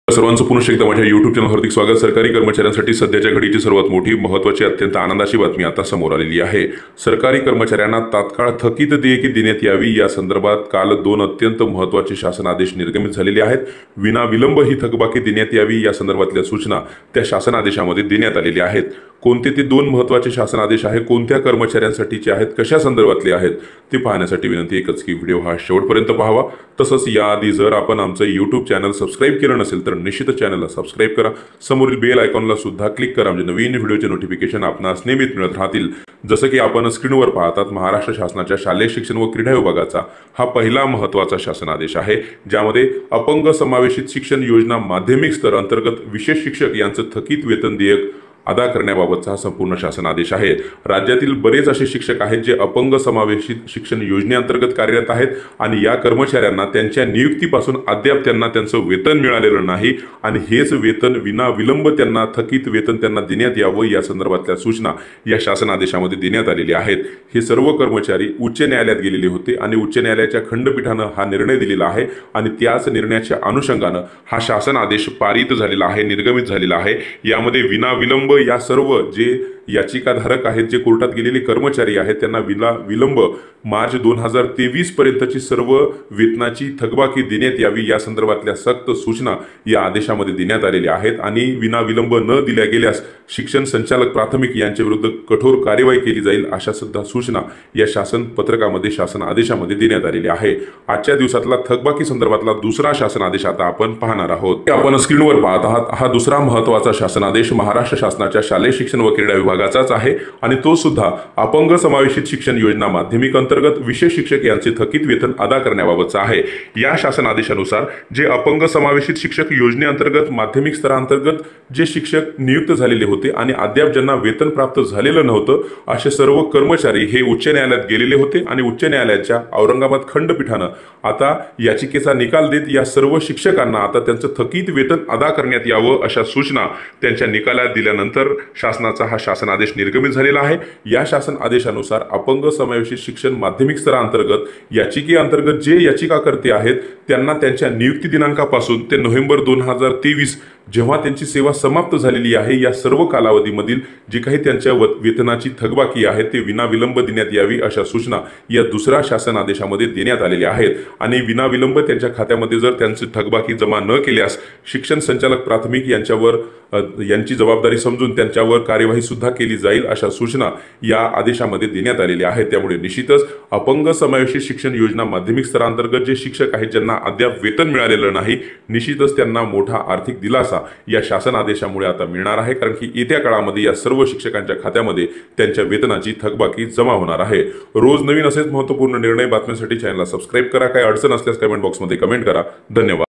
सर्वांचं पुन्हा एकदा माझ्या YouTube चॅनल हार्दिक स्वागत। सरकारी कर्मचाऱ्यांसाठी सध्याच्या घडीची सर्वात मोठी महत्त्वाची अत्यंत आनंदाची बातमी आता समोर आलेली आहे। सरकारी कर्मचाऱ्यांना तात्काळ थकीत देयके देण्यात यावी या संदर्भात काल 2 अत्यंत महत्त्वाचे शासन आदेश निर्गमित झालेले आहेत। विना विलंब ही थकबाकी देण्यात यावी या संदर्भातल्या सूचना त्या शासन आदेशामध्ये देण्यात आलेल्या आहेत। कोणते ते 2 महत्त्वाचे शासन आदेश आहे, कोणत्या कर्मचाऱ्यांसाठीचे आहेत, कशा संदर्भातले आहेत ते पाहण्यासाठी विनंती एकच की व्हिडिओ हा शेवटपर्यंत पाहावा। तसंच याआधी जर आपण आमचं YouTube चॅनल सबस्क्राइब केलं नसेल तर निश्चितच चॅनलला सबस्क्राइब करा। समोरील बेल आयकॉनला सुद्धा क्लिक करा म्हणजे नवीन व्हिडिओचे नोटिफिकेशन आपणास नेहमीच मिळत राहतील। जसं की आपण स्क्रीनवर पाहतात, महाराष्ट्र शासनाच्या शालेय शिक्षण व क्रीडा विभागाचा हा पहिला महत्त्वाचा शासन आदेश आहे, ज्यामध्ये अपंग समावेशित शिक्षण योजना माध्यमिक स्तर अंतर्गत विशेष शिक्षक यांचं थकीत वेतन देयक अदा करण्याबाबतचा हा संपूर्ण शासन आदेश आहे। राज्यातील बरेच असे शिक्षक आहेत जे अपंग समावेशित शिक्षण योजनेअंतर्गत कार्यरत आहेत आणि या कर्मचाऱ्यांना त्यांच्या नियुक्तीपासून अद्याप त्यांना त्यांचं वेतन मिळालेलं नाही आणि हेच वेतन विना विलंब त्यांना थकीत वेतन त्यांना देण्यात यावं या संदर्भातल्या सूचना या शासन आदेशामध्ये देण्यात आलेल्या आहेत। हे सर्व कर्मचारी उच्च न्यायालयात गेलेले होते आणि उच्च न्यायालयाच्या खंडपीठानं हा निर्णय दिलेला आहे आणि त्याच निर्णयाच्या अनुषंगानं हा शासन आदेश पारित झालेला आहे, निर्गमित झालेला आहे। यामध्ये विना विलंब या सर्व जे याचिकाधारक आहेत, जे कोर्टात गेलेले कर्मचारी आहेत, त्यांना विलंब मार्च 2023 पर्यंतची सर्व वेतनाची थकबाकी देण्यात यावी या संदर्भातल्या सक्त सूचना या आदेशामध्ये देण्यात आलेल्या आहेत आणि विना विलंब न दिल्या गेल्यास शिक्षण संचालक प्राथमिक यांच्या विरुद्ध कठोर कार्यवाही केली जाईल अशा सुद्धा सूचना या शासन पत्रकामध्ये शासन आदेशामध्ये देण्यात आलेल्या आहे। आजच्या दिवसातला थकबाकी संदर्भातला दुसरा शासन आदेश आता आपण पाहणार आहोत। आपण स्क्रीनवर पाहत आहात, हा दुसरा महत्त्वाचा शासन आदेश महाराष्ट्र शासनाच्या शालेय शिक्षण व क्रीडा विभागाचाच आहे आणि तो सुद्धा अपंग समावेशित शिक्षण योजना माध्यमिक अंतर्गत विशेष शिक्षक यांचे थकीत वेतन अदा करण्याबाबतचा आहे। या शासन आदेशानुसार जे अपंग समावेशित शिक्षक योजनेअंतर्गत माध्यमिक स्तरांतर्गत जे शिक्षक नियुक्त झालेले होते आणि अद्याप ज्यांना वेतन प्राप्त झालेलं नव्हतं असे सर्व कर्मचारी हे उच्च न्यायालयात गेलेले होते आणि उच्च न्यायालयाच्या औरंगाबाद खंडपीठानं आता याचिकेचा निकाल देत या सर्व शिक्षकांना आता त्यांचं थकीत वेतन अदा करण्यात यावं अशा सूचना त्यांच्या निकालात दिल्यानंतर शासनाचा हा शासन आदेश निर्गमित झालेला आहे। या शासन आदेशानुसार अपंग समावेशित शिक्षण माध्यमिक स्तरांतर्गत याचिकेअंतर्गत जे याचिकाकर्ते आहेत त्यांना त्यांच्या नियुक्ती दिनांकापासून ते नोव्हेंबर 2023 जेव्हा त्यांची सेवा समाप्त झालेली आहे या सर्व कालावधीमधील जे काही त्यांच्या वेतनाची थकबाकी आहे ते विना विलंब देण्यात यावी अशा सूचना या दुसऱ्या शासन आदेशामध्ये देण्यात आलेल्या आहेत आणि विना विलंब त्यांच्या खात्यामध्ये जर त्यांची थकबाकी जमा न केल्यास शिक्षण संचालक प्राथमिक यांची जबाबदारी समजून त्यांच्यावर कार्यवाही सुद्धा केली जाईल अशा सूचना या आदेशामध्ये देण्यात आलेल्या आहेत। त्यामुळे निश्चितच अपंग समावेशित शिक्षण योजना माध्यमिक स्तरांतर्गत जे शिक्षक आहेत ज्यांना अद्याप वेतन मिळालेलं नाही, निश्चितच त्यांना मोठा आर्थिक दिलासा या शासन आदेशामुळे आता मिळणार आहे, कारण की येत्या काळामध्ये या सर्व शिक्षकांच्या खात्यामध्ये त्यांच्या वेतनाची थकबाकी जमा होणार आहे। रोज नवीन असेच महत्त्वपूर्ण निर्णय बातम्यांसाठी चॅनलला सबस्क्राइब करा। काही अडचण असल्यास कमेंट बॉक्समध्ये कमेंट करा। धन्यवाद।